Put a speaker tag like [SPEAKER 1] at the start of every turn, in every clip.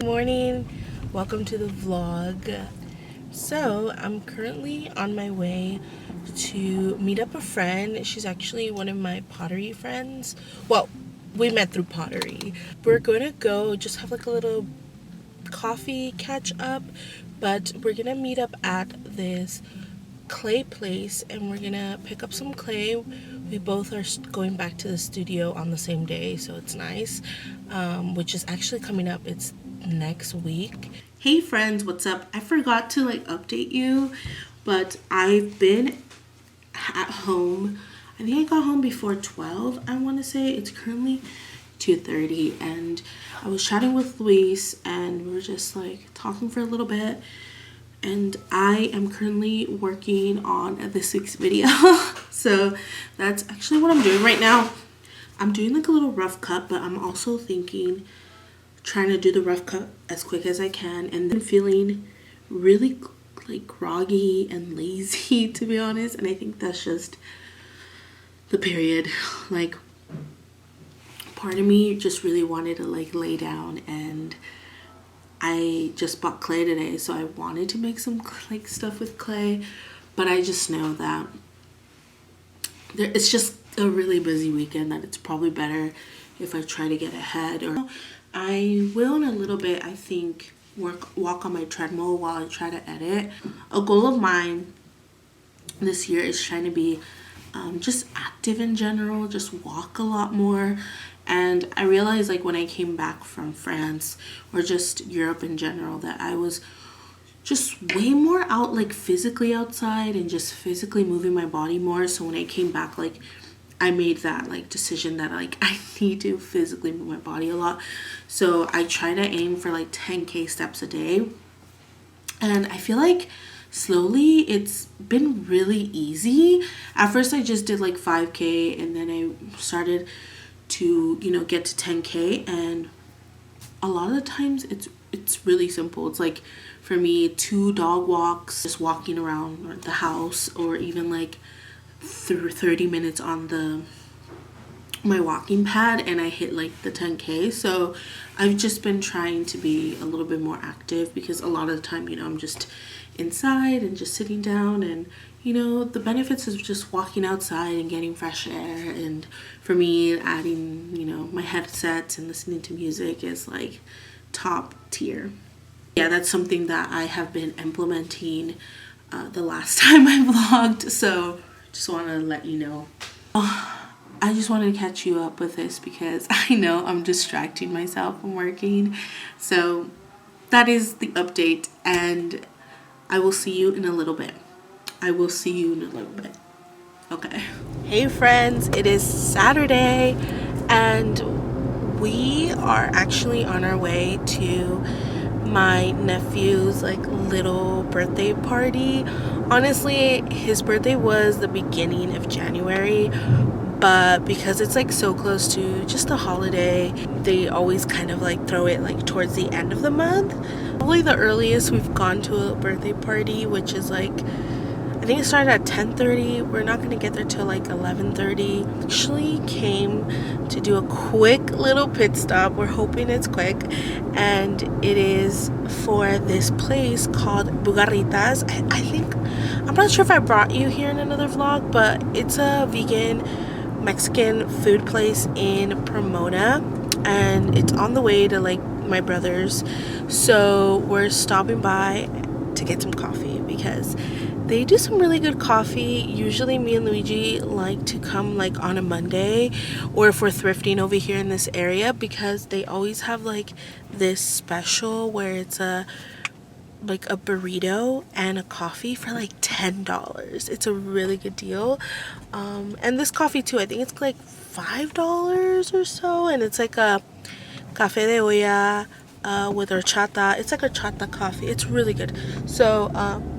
[SPEAKER 1] morning. Welcome to the vlog. So I'm currently on my way to meet up a friend. She's actually one of my pottery friends. Well, we met through pottery. We're gonna go just have like a little coffee catch up, but we're gonna meet up at this clay place and we're gonna pick up some clay. We both are going back to the studio on the same day, so it's nice, which is actually coming up. It's next week. Hey friends, what's up? I forgot to update you, but I've been at home. I think I got home before 12. I want to say it's currently 2:30, and I was chatting with Luis and we were just talking for a little bit. And I am currently working on this week's video. So that's actually what I'm doing right now. I'm doing a little rough cut, but I'm also trying to do the rough cut as quick as I can. And then feeling really groggy and lazy, to be honest. And I think that's just the period. Part of me just really wanted to lay down, and I just bought clay today, so I wanted to make some stuff with clay, but I just know that it's just a really busy weekend, that it's probably better if I try to get ahead. Or I will in a little bit, I think, walk on my treadmill while I try to edit. A goal of mine this year is trying to be just active in general, just walk a lot more. And I realized when I came back from France, or just Europe in general, that I was just way more out physically outside and just physically moving my body more. So when I came back, I made that decision that I need to physically move my body a lot. So I try to aim for 10K steps a day. And I feel slowly it's been really easy. At first I just did 5K, and then I started to get to 10K, and a lot of the times it's really simple. It's for me 2 dog walks, just walking around the house, or even through 30 minutes on my walking pad, and I hit the 10K. So I've just been trying to be a little bit more active, because a lot of the time I'm just inside and just sitting down, and the benefits of just walking outside and getting fresh air, and for me adding my headsets and listening to music is top tier. Yeah, that's something that I have been implementing the last time I vlogged, so just want to let you know. I just wanted to catch you up with this because I know I'm distracting myself from working. So that is the update, and I will see you in a little bit. Okay. Hey friends, it is Saturday, and we are actually on our way to my nephew's little birthday party. Honestly, his birthday was the beginning of January, but because it's so close to just a holiday, they always kind of throw it towards the end of the month. Probably the earliest we've gone to a birthday party, which is I think it started at 10:30. We're not gonna get there till 11:30. Actually came to do a quick little pit stop. We're hoping it's quick, and it is for this place called Bugaritas. I think, I'm not sure if I brought you here in another vlog, but it's a vegan Mexican food place in Pomona, and it's on the way to my brother's. So we're stopping by to get some coffee, because they do some really good coffee. Usually me and Luigi like to come on a Monday, or if we're thrifting over here in this area, because they always have this special where it's a burrito and a coffee for $10. It's a really good deal. And this coffee too, I think it's $5 or so, and it's a café de olla with horchata. It's a horchata coffee. It's really good. So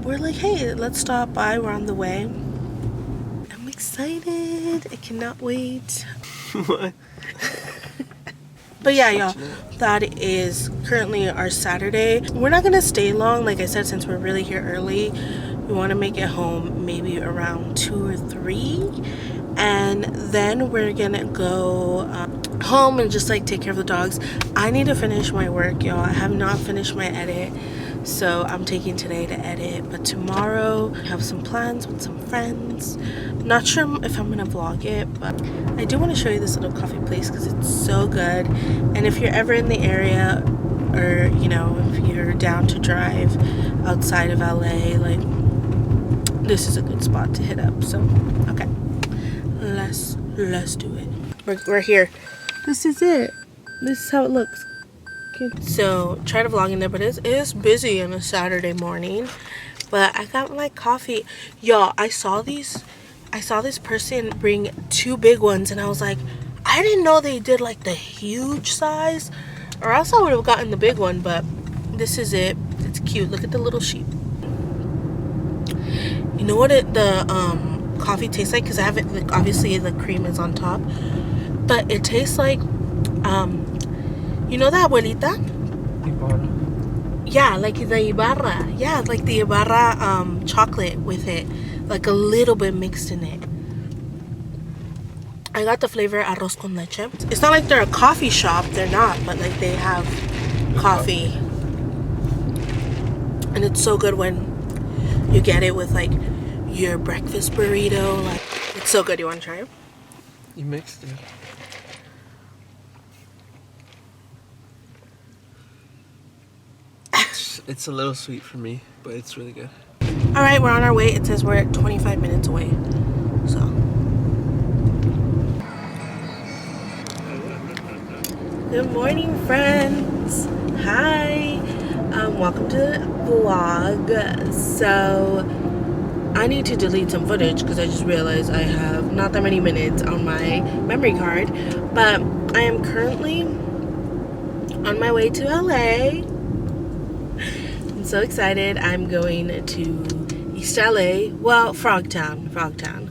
[SPEAKER 1] we're hey, let's stop by. We're on the way. I'm excited. I cannot wait.
[SPEAKER 2] What?
[SPEAKER 1] But yeah, y'all, that is currently our Saturday. We're not gonna stay long, like I said, since we're really here early. We want to make it home maybe around 2 or 3, and then we're gonna go home and just like take care of the dogs. I need to finish my work, y'all. I have not finished my edit, so I'm taking today to edit, but tomorrow I have some plans with some friends. I'm not sure if I'm gonna vlog it, but I do want to show you this little coffee place because it's so good. And if you're ever in the area, or you know, if you're down to drive outside of LA, like, this is a good spot to hit up. So okay, let's do it. We're here. This is it. This is how it looks. Okay. So try to vlog in there, but it is busy on a Saturday morning. But I got my coffee. Y'all, I saw this person bring 2 big ones, and I was like, I didn't know they did like the huge size, or else I would have gotten the big one. But this is it. It's cute. Look at the little sheep. You know what the coffee tastes like? Because I haven't, like, obviously the cream is on top, but it tastes like you know the abuelita? Ibarra. Yeah, like the Ibarra. Yeah, like the Ibarra chocolate with it, like a little bit mixed in it. I got the flavor arroz con leche. It's not like they're a coffee shop, they're not, but like they have coffee. And it's so good when you get it with like your breakfast burrito. Like, it's so good. You want to try it?
[SPEAKER 2] You mixed it. It's a little sweet for me, but it's really good.
[SPEAKER 1] All right, we're on our way. It says we're 25 minutes away. So. Good morning, friends. Hi. Welcome to the vlog. So I need to delete some footage because I just realized I have not that many minutes on my memory card. But I am currently on my way to LA. I'm so excited. I'm going to East LA, well, Frogtown,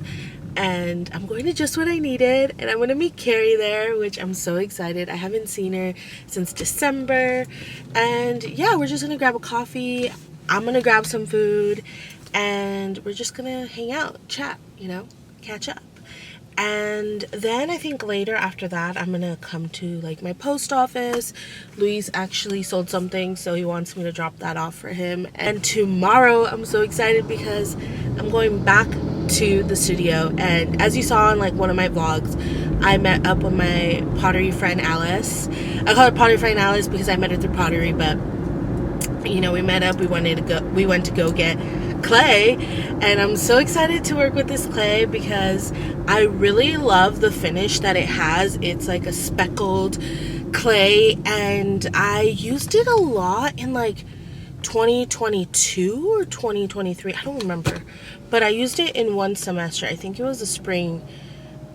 [SPEAKER 1] and I'm going to Just What I Needed, and I'm going to meet Carrie there, which I'm so excited. I haven't seen her since December, and yeah, we're just going to grab a coffee. I'm going to grab some food, and we're just going to hang out, chat, you know, catch up. And then I think later after that, I'm going to come to like my post office. Luis actually sold something, so he wants me to drop that off for him. And tomorrow, I'm so excited because I'm going back to the studio. And as you saw in like one of my vlogs, I met up with my pottery friend Alice. I call her pottery friend Alice because I met her through pottery, but you know, we met up, we went to go get clay, and I'm so excited to work with this clay because I really love the finish that it has. It's like a speckled clay, and I used it a lot in like 2022 or 2023, I don't remember, but I used it in one semester. I think it was the spring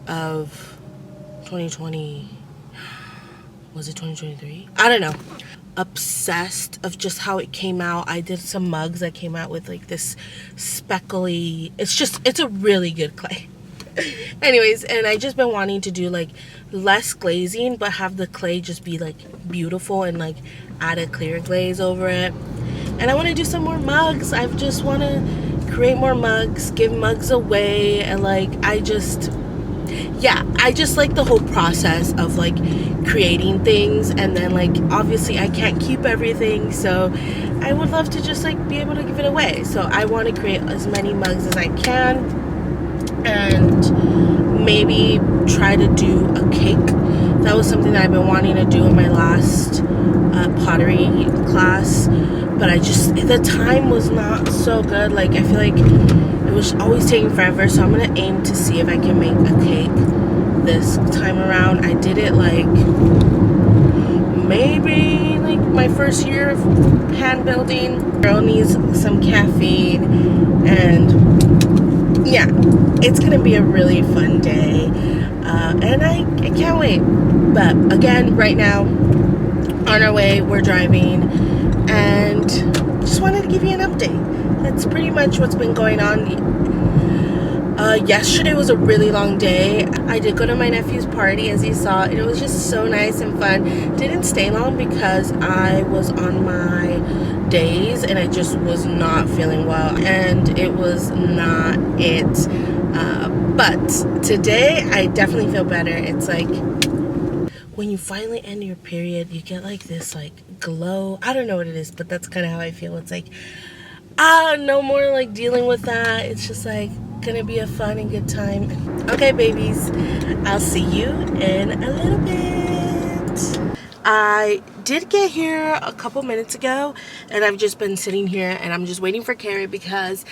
[SPEAKER 1] of 2020. Was it 2023? I don't know. Obsessed of just how it came out. I did some mugs that came out with like this speckly, it's a really good clay. Anyways, and I just been wanting to do like less glazing, but have the clay just be like beautiful and like add a clear glaze over it. And I want to do some more mugs. I just want to create more mugs, give mugs away, and like I just like the whole process of like creating things, and then like obviously I can't keep everything, so I would love to just like be able to give it away. So I want to create as many mugs as I can, and maybe try to do a cake. That was something that I've been wanting to do in my last pottery class, but the time was not so good. Like I feel like it was always taking forever, so I'm gonna aim to see if I can make a cake this time around. I did it like maybe like my first year of hand building. Girl needs some caffeine, and yeah, it's gonna be a really fun day, and I can't wait. But again, right now on our way, we're driving, and just wanted to give you an update. That's pretty much what's been going on. Yesterday was a really long day. I did go to my nephew's party, as you saw. It was just so nice and fun. Didn't stay long because I was on my days and I just was not feeling well, and it was not it. But today I definitely feel better. It's like when you finally end your period, you get like this like glow. I don't know what it is, but that's kind of how I feel. It's like, no more like dealing with that. It's just like gonna be a fun and good time. Okay, babies, I'll see you in a little bit. I did get here a couple minutes ago, and I've just been sitting here and I'm just waiting for Carrie because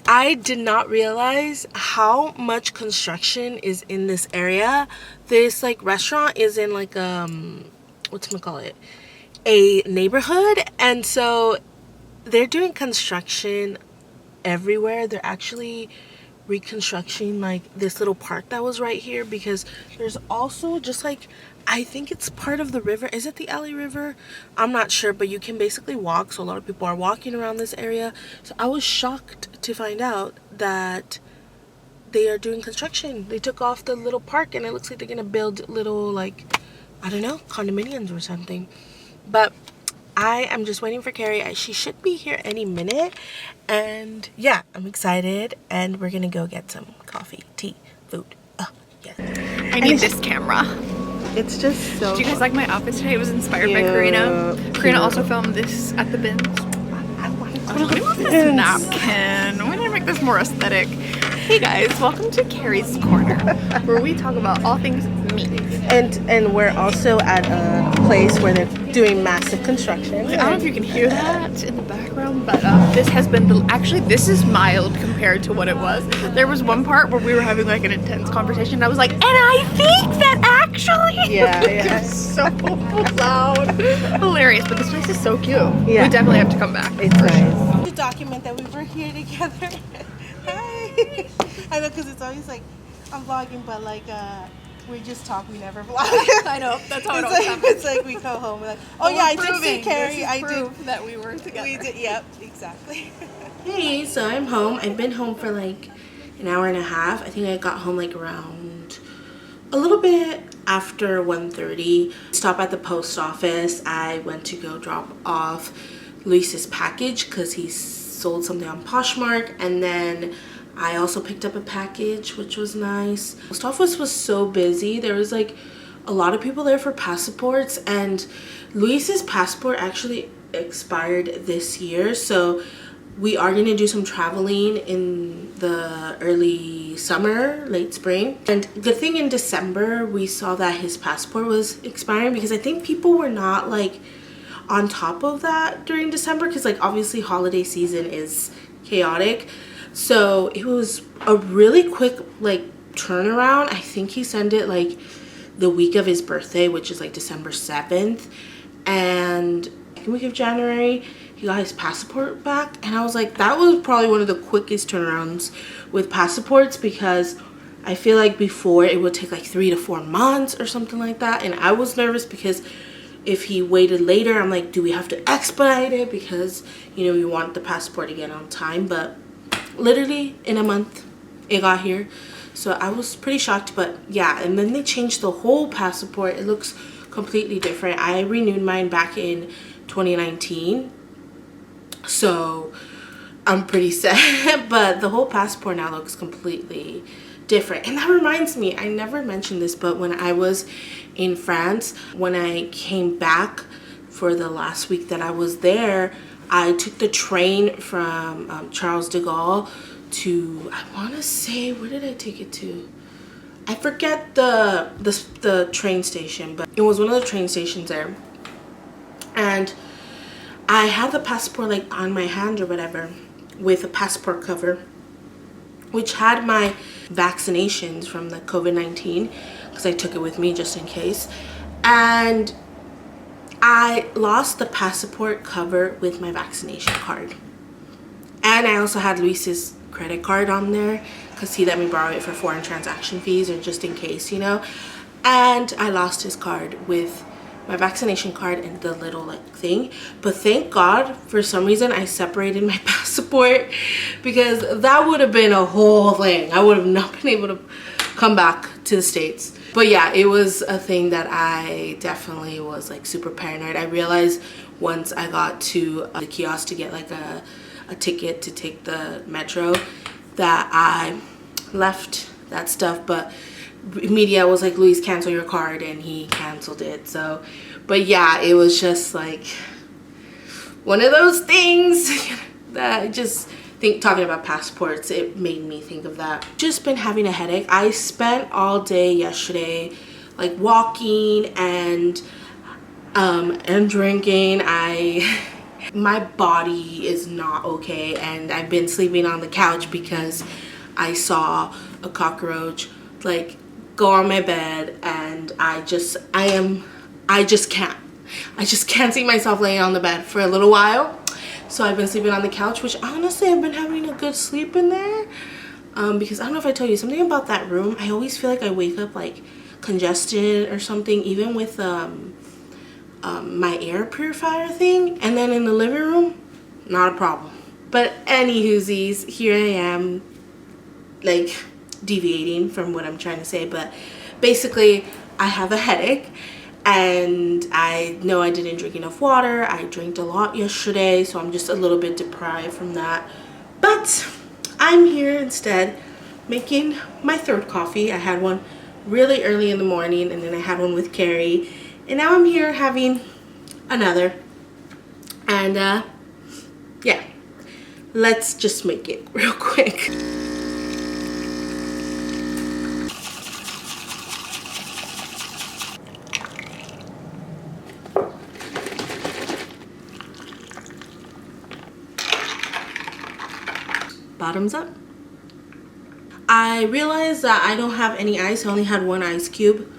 [SPEAKER 1] I did not realize how much construction is in this area. This like restaurant is in like whatchamacallit, a neighborhood, and so they're doing construction everywhere. They're actually reconstructing like this little park that was right here, because there's also just like, I think it's part of the river. Is it the Alley River? I'm not sure, but you can basically walk. So a lot of people are walking around this area. So I was shocked to find out that they are doing construction. They took off the little park and it looks like they're gonna build little, like, I don't know, condominiums or something. But I am just waiting for Carrie. She should be here any minute. And yeah, I'm excited. And we're gonna go get some coffee, tea, food. Oh, yeah.
[SPEAKER 3] I need this camera.
[SPEAKER 1] It's just so.
[SPEAKER 3] Do you guys like my outfit today? It was inspired by Karina. Karina also filmed this at the bins. Let me move this napkin. We're gonna make this more aesthetic. Hey guys, welcome to Carrie's Corner, where we talk about all things meat.
[SPEAKER 1] And we're also at a place where they're doing massive construction.
[SPEAKER 3] I don't know if you can hear that in the background, but this has been actually, this is mild compared to what it was. There was one part where we were having like an intense conversation, and I was like, and I think that actually. Yeah. It was so loud. Hilarious, but this place is so cute. Yeah. We definitely have to come back.
[SPEAKER 1] It's nice. To document that we were here together. Hi. I know, because it's always like, I'm vlogging, but like, we just talk, we never vlog.
[SPEAKER 3] I know, that's how it
[SPEAKER 1] it's
[SPEAKER 3] always
[SPEAKER 1] like,
[SPEAKER 3] happens.
[SPEAKER 1] It's like we go home, we're like, oh yeah, I did see Carrie.
[SPEAKER 3] I did that we were together.
[SPEAKER 1] We did, yep, exactly. Hey, so I'm home. I've been home for like an hour and a half. I think I got home like around a little bit after 1:30. Stop at the post office. I went to go drop off Luis's package because he sold something on Poshmark, and then I also picked up a package, which was nice. Post office was so busy. There was like a lot of people there for passports, and Luis's passport actually expired this year, so we are going to do some traveling in the early summer, late spring. And good thing in December we saw that his passport was expiring, because I think people were not like on top of that during December, because like obviously holiday season is chaotic. So it was a really quick like turnaround. I think he sent it like the week of his birthday, which is like December 7th, and the week of January he got his passport back. And I was like, that was probably one of the quickest turnarounds with passports, because I feel like before it would take like 3 to 4 months or something like that. And I was nervous because if he waited later, I'm like, do we have to expedite it, because you know you want the passport to get on time. But literally in a month it got here, so I was pretty shocked. But yeah, and then they changed the whole passport. It looks completely different. I renewed mine back in 2019, so I'm pretty sad. But the whole passport now looks completely different. And that reminds me, I never mentioned this, but when I was in France, when I came back for the last week that I was there, I took the train from Charles de Gaulle to, I want to say, where did I take it to? I forget the train station, but it was one of the train stations there. And I had the passport like on my hand or whatever, with a passport cover, which had my vaccinations from the COVID-19, because I took it with me just in case. And I lost the passport cover with my vaccination card. And I also had Luis's credit card on there, because he let me borrow it for foreign transaction fees, or just in case, you know. And I lost his card with my vaccination card and the little like thing. But thank God, for some reason I separated my passport, because that would have been a whole thing. I would have not been able to come back to the States. But yeah, it was a thing that I definitely was like super paranoid. I realized once I got to the kiosk to get like a ticket to take the metro, that I left that stuff. But media was like, Luis, cancel your card, and he canceled it. So, but yeah, it was just like one of those things that I just think, talking about passports, it made me think of that. Just been having a headache. I spent all day yesterday like walking and drinking. My body is not okay, and I've been sleeping on the couch because I saw a cockroach like go on my bed, and I just can't see myself laying on the bed for a little while. So I've been sleeping on the couch, which honestly I've been having a good sleep in there, because I don't know if I told you something about that room. I always feel like I wake up like congested or something, even with my air purifier thing. And then in the living room, not a problem. But anywhoosies, here I am like deviating from what I'm trying to say, but basically I have a headache, and I know I didn't drink enough water. I drank a lot yesterday, so I'm just a little bit deprived from that. But I'm here instead making my third coffee. I had one really early in the morning, and then I had one with Carrie, and now I'm here having another. And yeah, let's just make it real quick. Bottoms up. I realized that I don't have any ice. I only had one ice cube,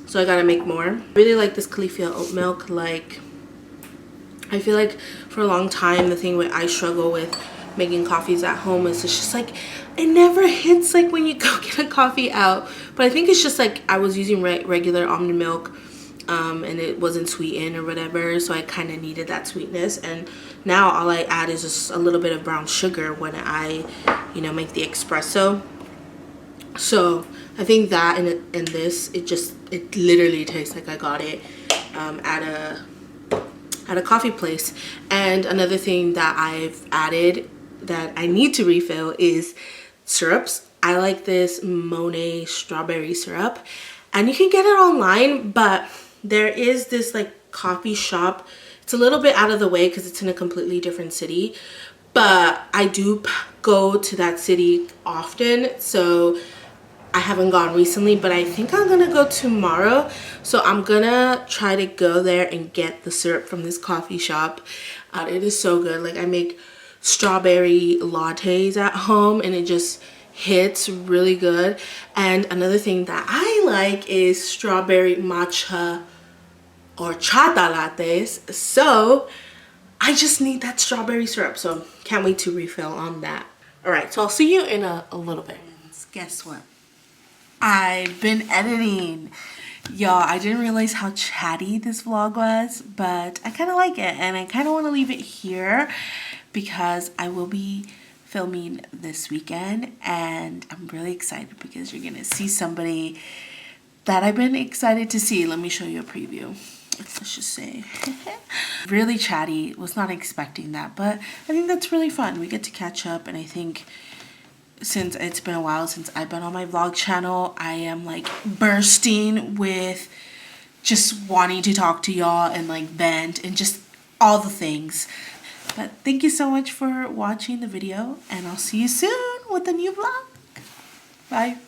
[SPEAKER 1] so I gotta make more. I really like this Califia oat milk. Like, I feel like for a long time the thing I struggle with making coffees at home is it's just like it never hits like when you go get a coffee out. But I think it's just like I was using regular almond milk, and it wasn't sweetened or whatever, so I kind of needed that sweetness. And now all I add is just a little bit of brown sugar when I, you know, make the espresso. So I think that in this, it literally tastes like I got it at a coffee place. And another thing that I've added that I need to refill is syrups. I like this Monet strawberry syrup, and you can get it online, but there is this like coffee shop. It's a little bit out of the way because it's in a completely different city, but I do go to that city often, so I haven't gone recently, but I think I'm gonna go tomorrow. So I'm gonna try to go there and get the syrup from this coffee shop. It is so good. Like, I make strawberry lattes at home, and it just hits really good. And another thing that I like is strawberry matcha or chata lattes. So I just need that strawberry syrup, so can't wait to refill on that. All right, so I'll see you in a little bit. Guess what? I've been editing. Y'all, I didn't realize how chatty this vlog was, but I kind of like it, and I kind of want to leave it here because I will be filming this weekend, and I'm really excited because you're gonna see somebody that I've been excited to see. Let me show you a preview. Let's just say really chatty. Was not expecting that, but I think that's really fun. We get to catch up, and I think since it's been a while since I've been on my vlog channel, I am like bursting with just wanting to talk to y'all and like vent and just all the things. But thank you so much for watching the video, and I'll see you soon with a new vlog. Bye.